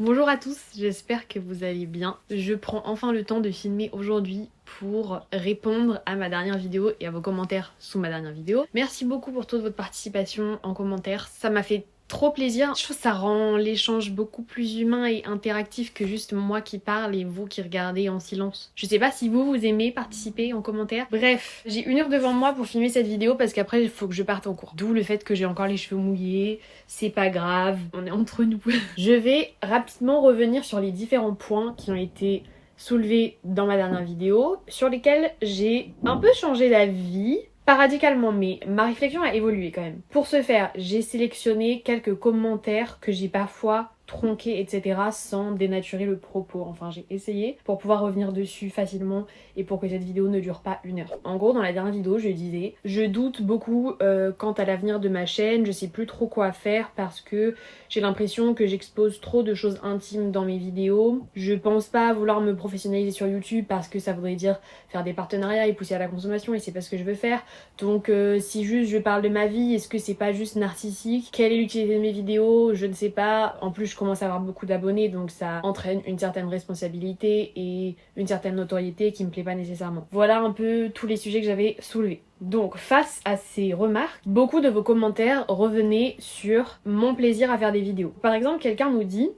Bonjour à tous, j'espère que vous allez bien. Je prends enfin le temps de filmer aujourd'hui pour répondre à ma dernière vidéo et à vos commentaires sous ma dernière vidéo. Merci beaucoup pour toute votre participation en commentaire, ça m'a fait trop plaisir. Je trouve que ça rend l'échange beaucoup plus humain et interactif que juste moi qui parle et vous qui regardez en silence. Je sais pas si vous aimez participer en commentaire. Bref, j'ai 1 heure devant moi pour filmer cette vidéo parce qu'après il faut que je parte en cours. D'où le fait que j'ai encore les cheveux mouillés, c'est pas grave, on est entre nous. Je vais rapidement revenir sur les différents points qui ont été soulevés dans ma dernière vidéo, sur lesquels j'ai un peu changé d'avis. Pas radicalement, mais ma réflexion a évolué quand même. Pour ce faire, j'ai sélectionné quelques commentaires que j'ai parfois tronqués, etc. sans dénaturer le propos. Enfin, j'ai essayé pour pouvoir revenir dessus facilement et pour que cette vidéo ne dure pas 1 heure. En gros, dans la dernière vidéo, je disais, je doute beaucoup quant à l'avenir de ma chaîne, je sais plus trop quoi faire parce que j'ai l'impression que j'expose trop de choses intimes dans mes vidéos. Je pense pas vouloir me professionnaliser sur YouTube parce que ça voudrait dire faire des partenariats et pousser à la consommation et c'est pas ce que je veux faire. Donc si juste je parle de ma vie, est-ce que c'est pas juste narcissique? Quelle est l'utilité de mes vidéos? Je ne sais pas. En plus, je commence à avoir beaucoup d'abonnés, donc ça entraîne une certaine responsabilité et une certaine notoriété qui me plaît pas nécessairement. Voilà un peu tous les sujets que j'avais soulevés. Donc face à ces remarques, beaucoup de vos commentaires revenaient sur mon plaisir à faire des vidéos. Par exemple, quelqu'un nous dit: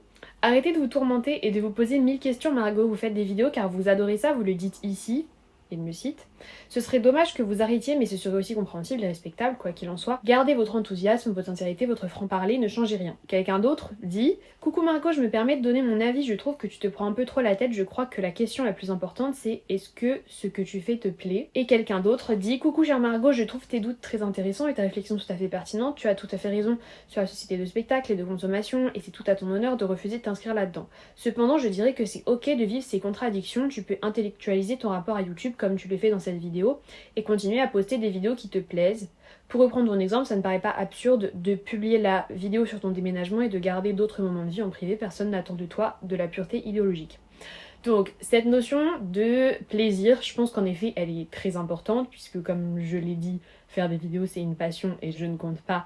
arrêtez de vous tourmenter et de vous poser 1000 questions, Margot, vous faites des vidéos car vous adorez ça, vous le dites ici. Il me cite: ce serait dommage que vous arrêtiez, mais ce serait aussi compréhensible et respectable, quoi qu'il en soit. Gardez votre enthousiasme, votre sincérité, votre franc-parler, ne changez rien. Quelqu'un d'autre dit: coucou Margot, je me permets de donner mon avis, je trouve que tu te prends un peu trop la tête, je crois que la question la plus importante c'est est-ce que ce que tu fais te plaît? Et quelqu'un d'autre dit: coucou chère Margot, je trouve tes doutes très intéressants et ta réflexion tout à fait pertinente, tu as tout à fait raison sur la société de spectacle et de consommation, et c'est tout à ton honneur de refuser de t'inscrire là-dedans. Cependant, je dirais que c'est ok de vivre ces contradictions, tu peux intellectualiser ton rapport à YouTube comme tu le fais dans cette vidéo et continuer à poster des vidéos qui te plaisent. Pour reprendre ton exemple, ça ne paraît pas absurde de publier la vidéo sur ton déménagement et de garder d'autres moments de vie en privé, personne n'attend de toi de la pureté idéologique. Donc cette notion de plaisir, je pense qu'en effet elle est très importante puisque comme je l'ai dit, faire des vidéos c'est une passion et je ne compte pas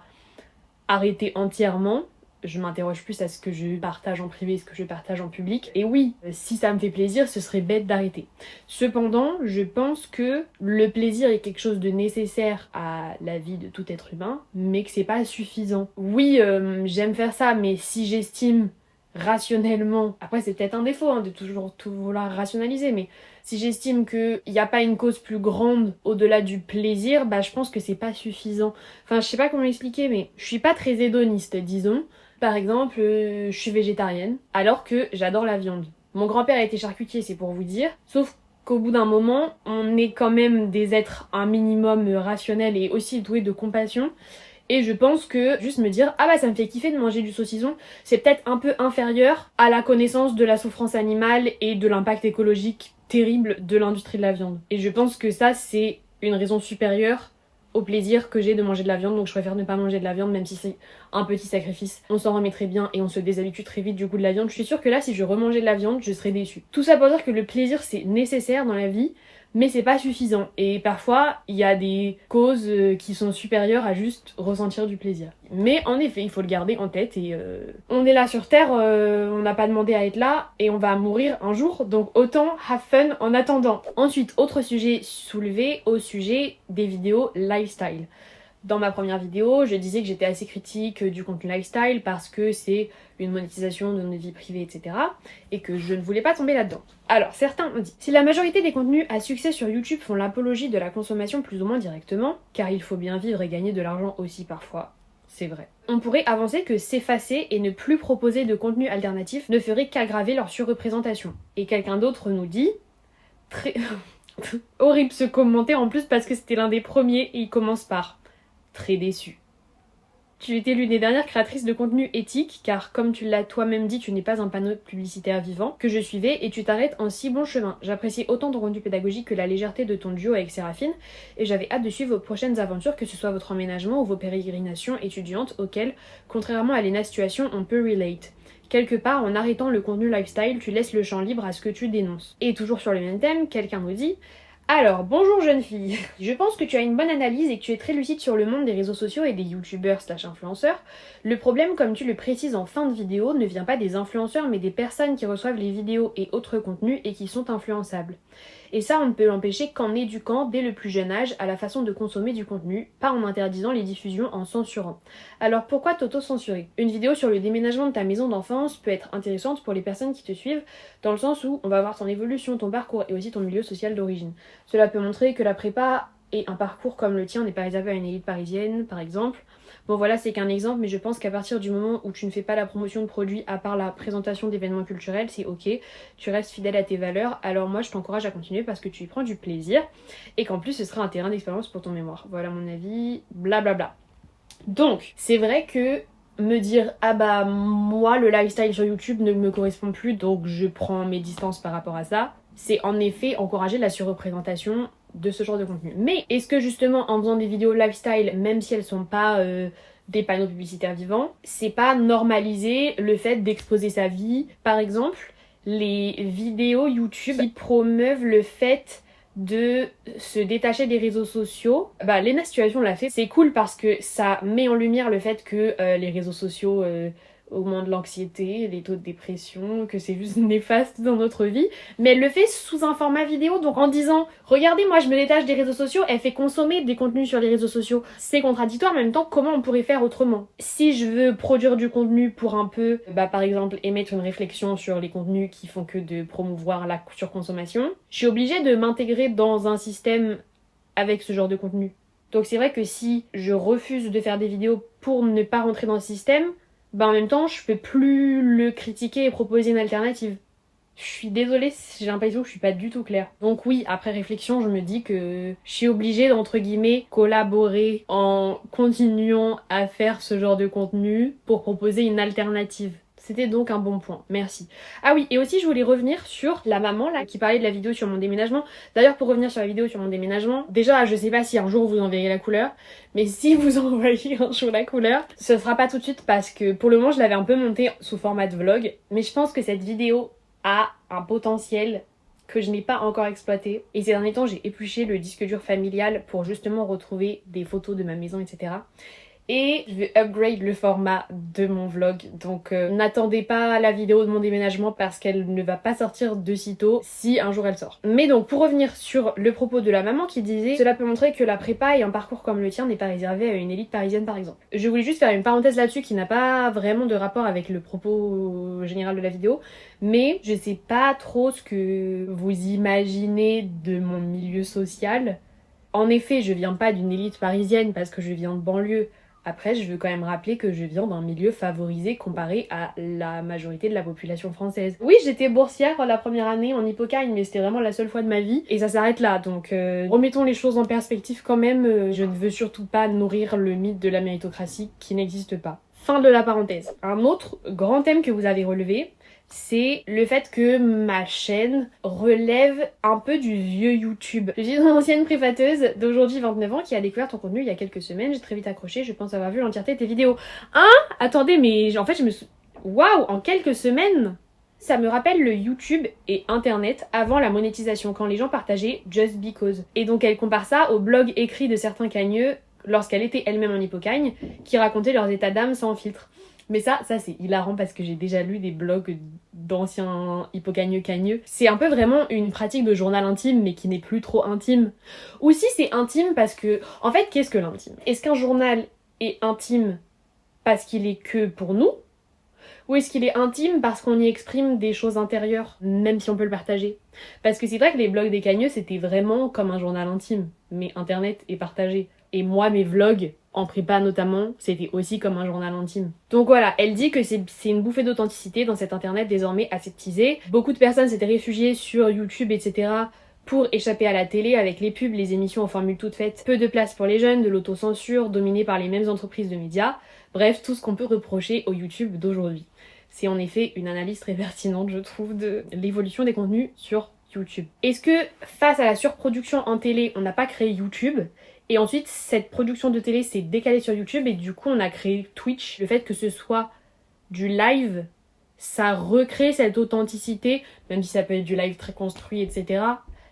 arrêter entièrement. Je m'interroge plus à ce que je partage en privé et ce que je partage en public. Et oui, si ça me fait plaisir, ce serait bête d'arrêter. Cependant, je pense que le plaisir est quelque chose de nécessaire à la vie de tout être humain, mais que c'est pas suffisant. Oui, j'aime faire ça, mais si j'estime rationnellement, après c'est peut-être un défaut de toujours tout vouloir rationaliser, mais si j'estime qu'il n'y a pas une cause plus grande au-delà du plaisir, bah je pense que c'est pas suffisant. Enfin, je sais pas comment expliquer, mais je suis pas très hédoniste, disons. Par exemple, je suis végétarienne, alors que j'adore la viande. Mon grand-père était charcutier, c'est pour vous dire, sauf qu'au bout d'un moment, on est quand même des êtres un minimum rationnels et aussi doués de compassion. Et je pense que juste me dire ah bah ça me fait kiffer de manger du saucisson, c'est peut-être un peu inférieur à la connaissance de la souffrance animale et de l'impact écologique terrible de l'industrie de la viande. Et je pense que ça c'est une raison supérieure au plaisir que j'ai de manger de la viande, donc je préfère ne pas manger de la viande même si c'est un petit sacrifice. On s'en remet très bien et on se déshabitue très vite du goût de la viande. Je suis sûre que là si je remangeais de la viande, je serais déçue. Tout ça pour dire que le plaisir c'est nécessaire dans la vie, mais c'est pas suffisant. Et parfois, il y a des causes qui sont supérieures à juste ressentir du plaisir. Mais en effet, il faut le garder en tête et on est là sur Terre, on n'a pas demandé à être là et on va mourir un jour, donc autant have fun en attendant. Ensuite, autre sujet soulevé au sujet des vidéos lifestyle. Dans ma première vidéo, je disais que j'étais assez critique du contenu lifestyle parce que c'est une monétisation de notre vie privée, etc. et que je ne voulais pas tomber là-dedans. Alors, certains ont dit: si la majorité des contenus à succès sur YouTube font l'apologie de la consommation plus ou moins directement, car il faut bien vivre et gagner de l'argent aussi parfois, c'est vrai. On pourrait avancer que s'effacer et ne plus proposer de contenu alternatif ne ferait qu'aggraver leur surreprésentation. Et quelqu'un d'autre nous dit... Très... horrible ce commentaire en plus parce que c'était l'un des premiers et il commence par... très déçu. Tu étais l'une des dernières créatrices de contenu éthique, car comme tu l'as toi-même dit, tu n'es pas un panneau publicitaire vivant, que je suivais et tu t'arrêtes en si bon chemin. J'appréciais autant ton contenu pédagogique que la légèreté de ton duo avec Séraphine, et j'avais hâte de suivre vos prochaines aventures, que ce soit votre emménagement ou vos pérégrinations étudiantes auxquelles, contrairement à Lena Situation, on peut relate. Quelque part, en arrêtant le contenu lifestyle, tu laisses le champ libre à ce que tu dénonces. Et toujours sur le même thème, quelqu'un nous dit: Alors, bonjour jeune fille. Je pense que tu as une bonne analyse et que tu es très lucide sur le monde des réseaux sociaux et des youtubeurs slash influenceurs. Le problème, comme tu le précises en fin de vidéo, ne vient pas des influenceurs mais des personnes qui reçoivent les vidéos et autres contenus et qui sont influençables. Et ça, on ne peut l'empêcher qu'en éduquant dès le plus jeune âge à la façon de consommer du contenu, pas en interdisant les diffusions en censurant. Alors pourquoi t'auto-censurer? Une vidéo sur le déménagement de ta maison d'enfance peut être intéressante pour les personnes qui te suivent, dans le sens où on va voir ton évolution, ton parcours et aussi ton milieu social d'origine. Cela peut montrer que la prépa et un parcours comme le tien n'est pas réservé à une élite parisienne, par exemple. Bon voilà, c'est qu'un exemple, mais je pense qu'à partir du moment où tu ne fais pas la promotion de produits à part la présentation d'événements culturels, c'est ok, tu restes fidèle à tes valeurs, alors moi je t'encourage à continuer parce que tu y prends du plaisir et qu'en plus ce sera un terrain d'expérience pour ton mémoire. Voilà mon avis, blablabla. Donc, c'est vrai que me dire ah bah moi le lifestyle sur YouTube ne me correspond plus donc je prends mes distances par rapport à ça, c'est en effet encourager la surreprésentation de ce genre de contenu. Mais est-ce que justement en faisant des vidéos lifestyle, même si elles sont pas des panneaux publicitaires vivants, c'est pas normaliser le fait d'exposer sa vie? Par exemple, les vidéos YouTube qui promeuvent le fait de se détacher des réseaux sociaux, bah Lena Situation l'a fait, c'est cool parce que ça met en lumière le fait que les réseaux sociaux augmentent l'anxiété, les taux de dépression, que c'est juste néfaste dans notre vie, mais elle le fait sous un format vidéo, donc en disant regardez moi je me détache des réseaux sociaux, elle fait consommer des contenus sur les réseaux sociaux. C'est contradictoire, mais en même temps comment on pourrait faire autrement? Si je veux produire du contenu pour un peu, bah par exemple émettre une réflexion sur les contenus qui font que de promouvoir la surconsommation, je suis obligée de m'intégrer dans un système avec ce genre de contenu. Donc c'est vrai que si je refuse de faire des vidéos pour ne pas rentrer dans le système, bah en même temps je peux plus le critiquer et proposer une alternative. Je suis désolée, j'ai l'impression que je suis pas du tout claire. Donc oui, après réflexion, je me dis que je suis obligée d'entre guillemets collaborer en continuant à faire ce genre de contenu pour proposer une alternative. C'était donc un bon point, merci. Ah oui, et aussi je voulais revenir sur la maman là qui parlait de la vidéo sur mon déménagement. D'ailleurs pour revenir sur la vidéo sur mon déménagement, déjà je sais pas si un jour vous enverrez la couleur, mais si vous envoyez un jour la couleur, ce sera pas tout de suite parce que pour le moment je l'avais un peu montée sous format de vlog, mais je pense que cette vidéo a un potentiel que je n'ai pas encore exploité. Et ces derniers temps j'ai épluché le disque dur familial pour justement retrouver des photos de ma maison, etc. Et je vais upgrade le format de mon vlog, donc n'attendez pas la vidéo de mon déménagement parce qu'elle ne va pas sortir de sitôt si un jour elle sort. Mais donc pour revenir sur le propos de la maman qui disait cela peut montrer que la prépa et un parcours comme le tien n'est pas réservé à une élite parisienne par exemple. Je voulais juste faire une parenthèse là-dessus qui n'a pas vraiment de rapport avec le propos général de la vidéo, mais je sais pas trop ce que vous imaginez de mon milieu social. En effet, je viens pas d'une élite parisienne parce que je viens de banlieue. Après, je veux quand même rappeler que je viens d'un milieu favorisé comparé à la majorité de la population française. Oui, j'étais boursière la première année en Hippocagne, mais c'était vraiment la seule fois de ma vie. Et ça s'arrête là, donc remettons les choses en perspective quand même. Je ne veux surtout pas nourrir le mythe de la méritocratie qui n'existe pas. Fin de la parenthèse. Un autre grand thème que vous avez relevé, c'est le fait que ma chaîne relève un peu du vieux YouTube. Je suis une ancienne préfateuse d'aujourd'hui 29 ans qui a découvert ton contenu il y a quelques semaines. J'ai très vite accroché, je pense avoir vu l'entièreté de tes vidéos. Hein? Attendez, mais en fait je me suis... Waouh! En quelques semaines? Ça me rappelle le YouTube et Internet avant la monétisation, quand les gens partageaient just because. Et donc elle compare ça au blog écrit de certains cagneux lorsqu'elle était elle-même en Hippocagne, qui racontaient leurs états d'âme sans filtre. Mais ça c'est hilarant parce que j'ai déjà lu des blogs d'anciens hippocagneux. C'est un peu vraiment une pratique de journal intime, mais qui n'est plus trop intime. Ou si c'est intime parce que... En fait, qu'est-ce que l'intime? Est-ce qu'un journal est intime parce qu'il est que pour nous? Ou est-ce qu'il est intime parce qu'on y exprime des choses intérieures, même si on peut le partager? Parce que c'est vrai que les blogs des cagneux, c'était vraiment comme un journal intime, mais internet est partagé. Et moi, mes vlogs, en prépa notamment, c'était aussi comme un journal intime. Donc voilà, elle dit que c'est une bouffée d'authenticité dans cet internet désormais aseptisé. Beaucoup de personnes s'étaient réfugiées sur YouTube, etc. pour échapper à la télé avec les pubs, les émissions en formule toute faite. Peu de place pour les jeunes, de l'autocensure, dominée par les mêmes entreprises de médias. Bref, tout ce qu'on peut reprocher au YouTube d'aujourd'hui. C'est en effet une analyse très pertinente, je trouve, de l'évolution des contenus sur YouTube. Est-ce que face à la surproduction en télé, on n'a pas créé YouTube ? Et ensuite, cette production de télé s'est décalée sur YouTube et du coup, on a créé Twitch. Le fait que ce soit du live, ça recrée cette authenticité, même si ça peut être du live très construit, etc.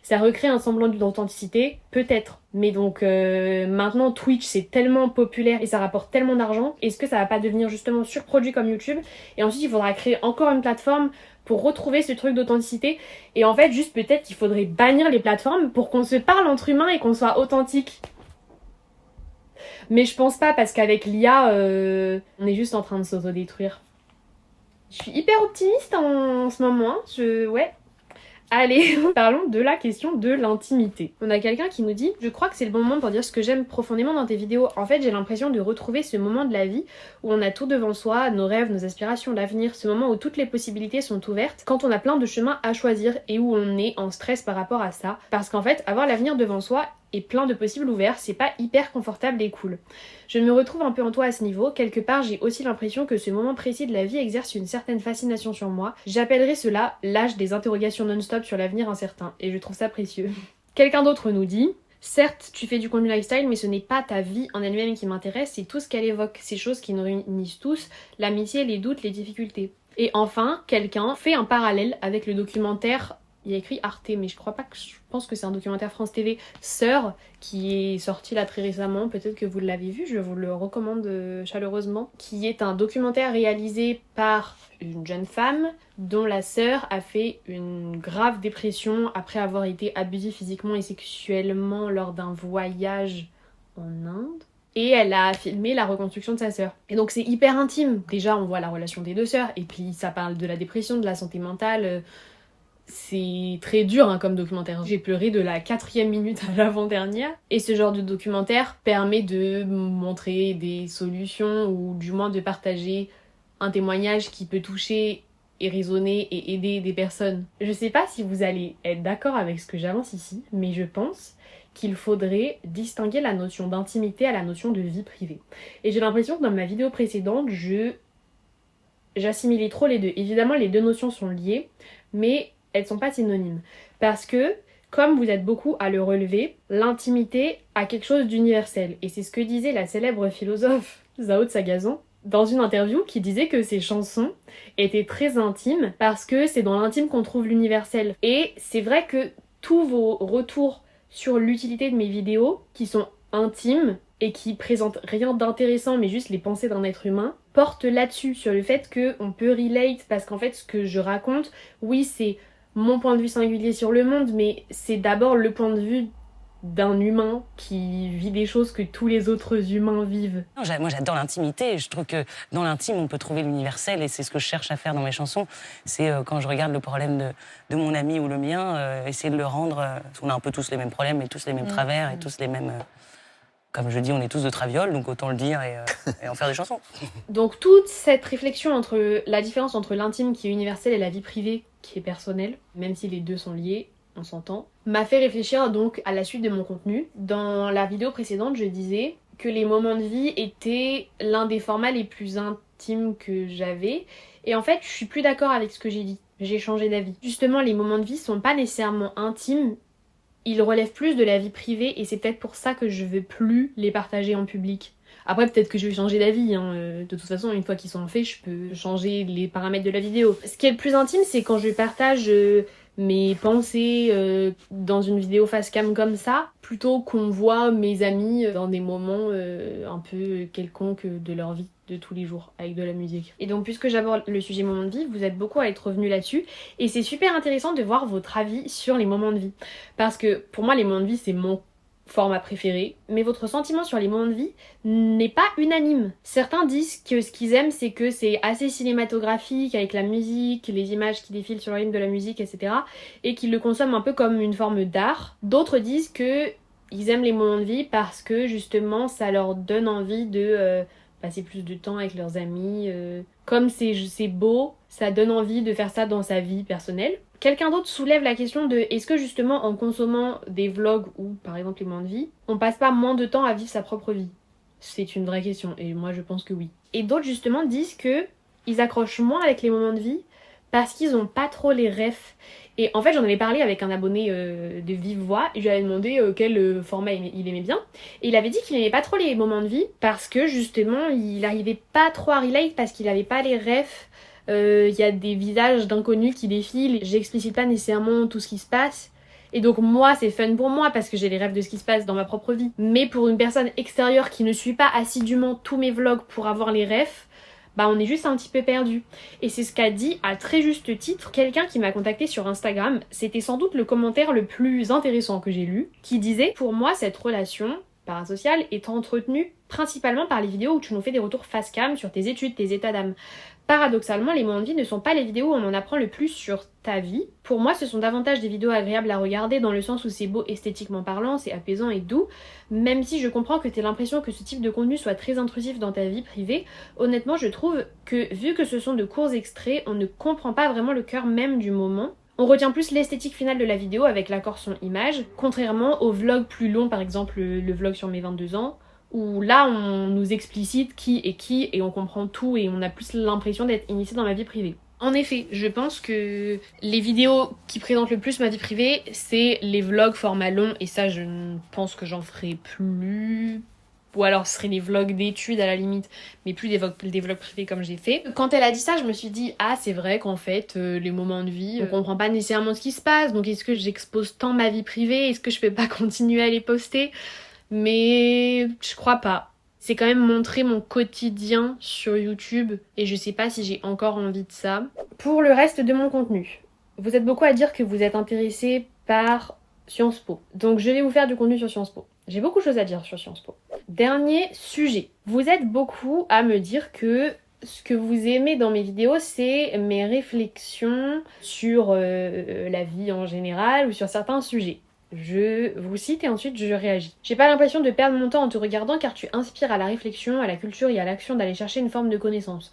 Ça recrée un semblant d'authenticité, peut-être. Mais donc maintenant Twitch c'est tellement populaire et ça rapporte tellement d'argent, est-ce que ça va pas devenir justement surproduit comme YouTube? Et ensuite il faudra créer encore une plateforme pour retrouver ce truc d'authenticité. Et en fait juste peut-être qu'il faudrait bannir les plateformes pour qu'on se parle entre humains et qu'on soit authentique. Mais je pense pas parce qu'avec l'IA on est juste en train de s'autodétruire. Je suis hyper optimiste en ce moment, ouais. Allez, parlons de la question de l'intimité. On a quelqu'un qui nous dit « Je crois que c'est le bon moment pour dire ce que j'aime profondément dans tes vidéos. En fait, j'ai l'impression de retrouver ce moment de la vie où on a tout devant soi, nos rêves, nos aspirations, l'avenir, ce moment où toutes les possibilités sont ouvertes, quand on a plein de chemins à choisir et où on est en stress par rapport à ça. Parce qu'en fait, avoir l'avenir devant soi et plein de possibles ouverts, c'est pas hyper confortable et cool. Je me retrouve un peu en toi à ce niveau, quelque part j'ai aussi l'impression que ce moment précis de la vie exerce une certaine fascination sur moi. J'appellerais cela l'âge des interrogations non-stop sur l'avenir incertain, et je trouve ça précieux. Quelqu'un d'autre nous dit « Certes, tu fais du contenu lifestyle, mais ce n'est pas ta vie en elle-même qui m'intéresse, c'est tout ce qu'elle évoque, ces choses qui nous réunissent tous, l'amitié, les doutes, les difficultés. » Et enfin, quelqu'un fait un parallèle avec le documentaire, il y a écrit Arte, mais je pense que c'est un documentaire France TV, Sœur, qui est sorti là très récemment, peut-être que vous l'avez vu, je vous le recommande chaleureusement, qui est un documentaire réalisé par une jeune femme dont la sœur a fait une grave dépression après avoir été abusée physiquement et sexuellement lors d'un voyage en Inde. Et elle a filmé la reconstruction de sa sœur. Et donc c'est hyper intime. Déjà on voit la relation des deux sœurs, et puis ça parle de la dépression, de la santé mentale. C'est très dur hein, comme documentaire. J'ai pleuré de la 4e minute à l'avant-dernière. Et ce genre de documentaire permet de montrer des solutions ou du moins de partager un témoignage qui peut toucher et raisonner et aider des personnes. Je sais pas si vous allez être d'accord avec ce que j'avance ici, mais je pense qu'il faudrait distinguer la notion d'intimité à la notion de vie privée. Et j'ai l'impression que dans ma vidéo précédente, j'assimilais trop les deux. Évidemment, les deux notions sont liées, mais elles sont pas synonymes. Parce que, comme vous êtes beaucoup à le relever, l'intimité a quelque chose d'universel. Et c'est ce que disait la célèbre philosophe Zhao de Sagazan dans une interview, qui disait que ses chansons étaient très intimes parce que c'est dans l'intime qu'on trouve l'universel. Et c'est vrai que tous vos retours sur l'utilité de mes vidéos, qui sont intimes et qui présentent rien d'intéressant mais juste les pensées d'un être humain, portent là-dessus, sur le fait qu'on peut relate, parce qu'en fait ce que je raconte, oui c'est mon point de vue singulier sur le monde, mais c'est d'abord le point de vue d'un humain qui vit des choses que tous les autres humains vivent. Moi j'adore l'intimité, je trouve que dans l'intime on peut trouver l'universel et c'est ce que je cherche à faire dans mes chansons. C'est quand je regarde le problème de mon ami ou le mien, essayer de le rendre... parce qu'on a un peu tous les mêmes problèmes et tous les mêmes travers et tous les mêmes... comme je dis, on est tous de Traviole, donc autant le dire et en faire des chansons. Donc toute cette réflexion entre la différence entre l'intime qui est universel et la vie privée qui est personnelle, même si les deux sont liés, on s'entend, m'a fait réfléchir donc à la suite de mon contenu. Dans la vidéo précédente, je disais que les moments de vie étaient l'un des formats les plus intimes que j'avais. Et en fait, je suis plus d'accord avec ce que j'ai dit. J'ai changé d'avis. Justement, les moments de vie sont pas nécessairement intimes, ils relèvent plus de la vie privée et c'est peut-être pour ça que je veux plus les partager en public. Après peut-être que je vais changer d'avis, hein. De toute façon une fois qu'ils sont faits je peux changer les paramètres de la vidéo. Ce qui est le plus intime c'est quand je partage mes pensées dans une vidéo face cam comme ça, plutôt qu'on voit mes amis dans des moments un peu quelconques de leur vie de tous les jours avec de la musique. Et donc puisque j'aborde le sujet moment de vie, vous êtes beaucoup à être revenus là-dessus et c'est super intéressant de voir votre avis sur les moments de vie. Parce que pour moi les moments de vie c'est mon format préféré, mais votre sentiment sur les moments de vie n'est pas unanime. Certains disent que ce qu'ils aiment c'est que c'est assez cinématographique avec la musique, les images qui défilent sur le rythme de la musique, etc. et qu'ils le consomment un peu comme une forme d'art. D'autres disent que ils aiment les moments de vie parce que justement ça leur donne envie de passer plus de temps avec leurs amis. Comme c'est beau, ça donne envie de faire ça dans sa vie personnelle. Quelqu'un d'autre soulève la question de est-ce que justement en consommant des vlogs ou par exemple les moments de vie, on passe pas moins de temps à vivre sa propre vie? C'est une vraie question et moi je pense que oui. Et d'autres justement disent que ils accrochent moins avec les moments de vie parce qu'ils ont pas trop les refs. Et en fait j'en avais parlé avec un abonné de Vive Voix et je lui avais demandé quel format il aimait bien. Et il avait dit qu'il aimait pas trop les moments de vie parce que justement il arrivait pas trop à relate parce qu'il avait pas les refs. Y a des visages d'inconnus qui défilent, j'explicite pas nécessairement tout ce qui se passe Et donc moi c'est fun pour moi parce que j'ai les rêves de ce qui se passe dans ma propre vie. Mais pour une personne extérieure qui ne suit pas assidûment tous mes vlogs pour avoir les refs, bah on est juste un petit peu perdu. Et c'est ce qu'a dit à très juste titre quelqu'un qui m'a contacté sur Instagram. C'était sans doute le commentaire le plus intéressant que j'ai lu, qui disait: pour moi cette relation parasociale est entretenue principalement par les vidéos où tu nous fais des retours face cam sur tes études, tes états d'âme. Paradoxalement, les moments de vie ne sont pas les vidéos où on en apprend le plus sur ta vie. Pour moi, ce sont davantage des vidéos agréables à regarder dans le sens où c'est beau esthétiquement parlant, c'est apaisant et doux. Même si je comprends que t'aies l'impression que ce type de contenu soit très intrusif dans ta vie privée, honnêtement, je trouve que vu que ce sont de courts extraits, on ne comprend pas vraiment le cœur même du moment. On retient plus l'esthétique finale de la vidéo avec l'accord son-image, contrairement aux vlogs plus longs, par exemple le vlog sur mes 22 ans, où là on nous explicite qui est qui et on comprend tout et on a plus l'impression d'être initié dans ma vie privée. En effet, je pense que les vidéos qui présentent le plus ma vie privée, c'est les vlogs format long, et ça je pense que j'en ferai plus. Ou alors ce serait des vlogs d'études à la limite, mais plus des vlogs privés comme j'ai fait. Quand elle a dit ça, je me suis dit, ah c'est vrai qu'en fait, les moments de vie, on comprend pas nécessairement ce qui se passe, donc est-ce que j'expose tant ma vie privée? Est-ce que je peux pas continuer à les poster? Mais je crois pas. C'est quand même montrer mon quotidien sur YouTube, et je sais pas si j'ai encore envie de ça. Pour le reste de mon contenu, vous êtes beaucoup à dire que vous êtes intéressé par Sciences Po. Donc je vais vous faire du contenu sur Sciences Po. J'ai beaucoup de choses à dire sur Sciences Po. Dernier sujet. Vous êtes beaucoup à me dire que ce que vous aimez dans mes vidéos, c'est mes réflexions sur la vie en général ou sur certains sujets. Je vous cite et ensuite je réagis. J'ai pas l'impression de perdre mon temps en te regardant car tu inspires à la réflexion, à la culture et à l'action d'aller chercher une forme de connaissance.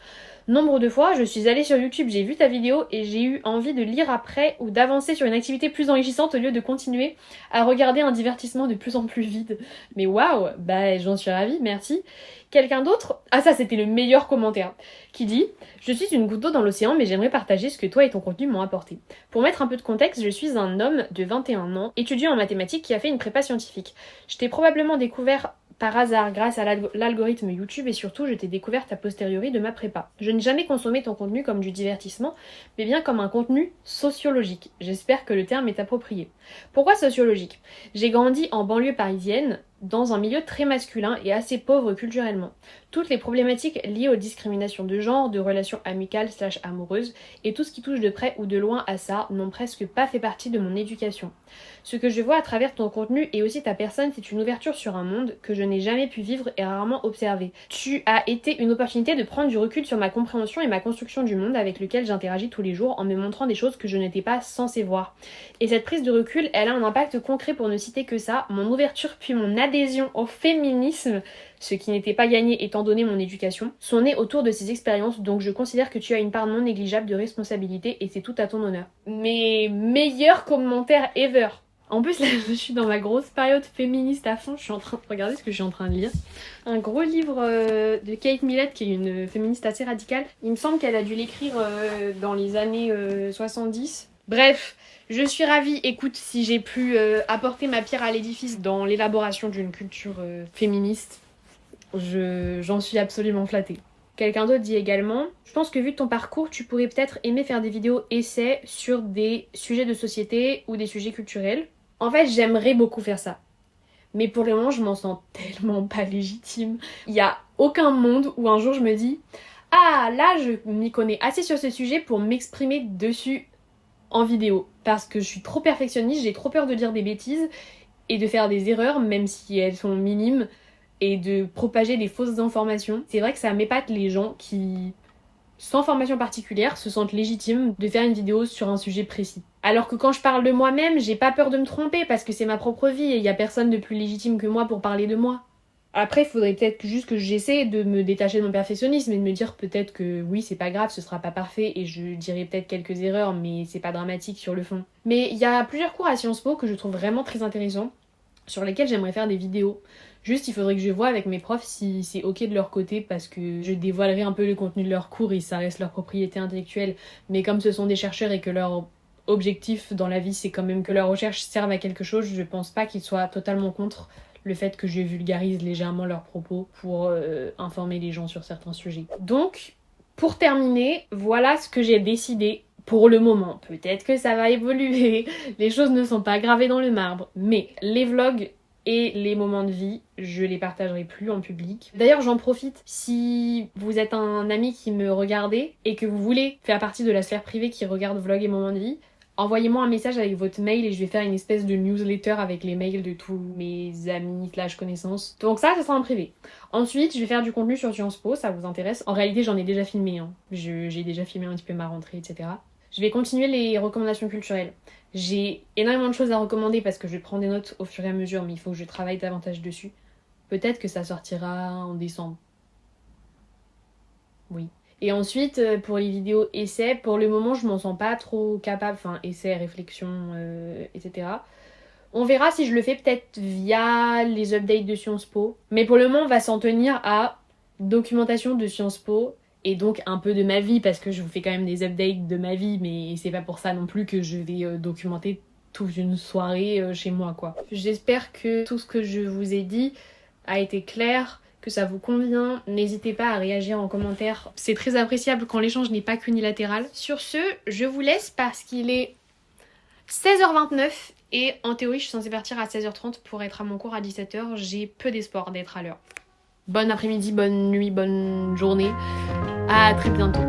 Nombre de fois, je suis allée sur YouTube, j'ai vu ta vidéo et j'ai eu envie de lire après ou d'avancer sur une activité plus enrichissante au lieu de continuer à regarder un divertissement de plus en plus vide. Mais waouh, bah j'en suis ravie, merci. Quelqu'un d'autre, ah ça c'était le meilleur commentaire, qui dit: je suis une goutte d'eau dans l'océan mais j'aimerais partager ce que toi et ton contenu m'ont apporté. Pour mettre un peu de contexte, je suis un homme de 21 ans, étudiant en mathématiques qui a fait une prépa scientifique. Je t'ai probablement découvert par hasard grâce à l'algorithme YouTube et surtout je t'ai découverte a posteriori de ma prépa. Je n'ai jamais consommé ton contenu comme du divertissement, mais bien comme un contenu sociologique. J'espère que le terme est approprié. Pourquoi sociologique? J'ai grandi en banlieue parisienne, dans un milieu très masculin et assez pauvre culturellement. Toutes les problématiques liées aux discriminations de genre, de relations amicales/amoureuses et tout ce qui touche de près ou de loin à ça n'ont presque pas fait partie de mon éducation. Ce que je vois à travers ton contenu et aussi ta personne, c'est une ouverture sur un monde que je n'ai jamais pu vivre et rarement observer. Tu as été une opportunité de prendre du recul sur ma compréhension et ma construction du monde avec lequel j'interagis tous les jours en me montrant des choses que je n'étais pas censée voir. Et cette prise de recul, elle a un impact concret pour ne citer que ça, mon ouverture puis mon adhésion au féminisme, ce qui n'était pas gagné étant donné mon éducation, sont nées autour de ces expériences, donc je considère que tu as une part non négligeable de responsabilité et c'est tout à ton honneur. Mes meilleurs commentaires ever. En plus là je suis dans ma grosse période féministe à fond, je suis en train de regarder ce que je suis en train de lire. Un gros livre de Kate Millett qui est une féministe assez radicale. Il me semble qu'elle a dû l'écrire dans les années 70. Bref, je suis ravie, écoute, si j'ai pu apporter ma pierre à l'édifice dans l'élaboration d'une culture féministe, j'en suis absolument flattée. Quelqu'un d'autre dit également: je pense que vu ton parcours, tu pourrais peut-être aimer faire des vidéos essais sur des sujets de société ou des sujets culturels. En fait, j'aimerais beaucoup faire ça. Mais pour le moment, je m'en sens tellement pas légitime. Il n'y a aucun monde où un jour je me dis: ah, là, je m'y connais assez sur ce sujet pour m'exprimer dessus en vidéo. Parce que je suis trop perfectionniste, j'ai trop peur de dire des bêtises et de faire des erreurs, même si elles sont minimes, et de propager des fausses informations. C'est vrai que ça m'épate les gens qui, sans formation particulière, se sentent légitimes de faire une vidéo sur un sujet précis. Alors que quand je parle de moi-même, j'ai pas peur de me tromper parce que c'est ma propre vie et il y a personne de plus légitime que moi pour parler de moi. Après, il faudrait peut-être juste que j'essaie de me détacher de mon perfectionnisme et de me dire peut-être que oui, c'est pas grave, ce sera pas parfait et je dirai peut-être quelques erreurs, mais c'est pas dramatique sur le fond. Mais il y a plusieurs cours à Sciences Po que je trouve vraiment très intéressants, sur lesquels j'aimerais faire des vidéos. Juste, il faudrait que je vois avec mes profs si c'est ok de leur côté parce que je dévoilerai un peu le contenu de leurs cours et ça reste leur propriété intellectuelle. Mais comme ce sont des chercheurs et que leur objectif dans la vie c'est quand même que leurs recherches servent à quelque chose, je pense pas qu'ils soient totalement contre le fait que je vulgarise légèrement leurs propos pour informer les gens sur certains sujets. Donc, pour terminer, voilà ce que j'ai décidé pour le moment. Peut-être que ça va évoluer, les choses ne sont pas gravées dans le marbre, mais les vlogs et les moments de vie, je les partagerai plus en public. D'ailleurs, j'en profite, si vous êtes un ami qui me regardait et que vous voulez faire partie de la sphère privée qui regarde vlog et moments de vie, envoyez-moi un message avec votre mail et je vais faire une espèce de newsletter avec les mails de tous mes amis / connaissances. Donc ça sera en privé. Ensuite, je vais faire du contenu sur Sciences Po, ça vous intéresse. En réalité, j'en ai déjà filmé, hein. J'ai déjà filmé un petit peu ma rentrée, etc. Je vais continuer les recommandations culturelles. J'ai énormément de choses à recommander parce que je prends des notes au fur et à mesure, mais il faut que je travaille davantage dessus. Peut-être que ça sortira en décembre. Oui. Et ensuite, pour les vidéos essais, pour le moment, je m'en sens pas trop capable. Enfin, essais, réflexions, etc. On verra si je le fais peut-être via les updates de Sciences Po. Mais pour le moment, on va s'en tenir à documentation de Sciences Po. Et donc un peu de ma vie, parce que je vous fais quand même des updates de ma vie, mais c'est pas pour ça non plus que je vais documenter toute une soirée chez moi, quoi. J'espère que tout ce que je vous ai dit a été clair, que ça vous convient. N'hésitez pas à réagir en commentaire. C'est très appréciable quand l'échange n'est pas qu'unilatéral. Sur ce, je vous laisse parce qu'il est 16h29 et en théorie, je suis censée partir à 16h30 pour être à mon cours à 17h. J'ai peu d'espoir d'être à l'heure. Bon après-midi, bonne nuit, bonne journée. À très bientôt.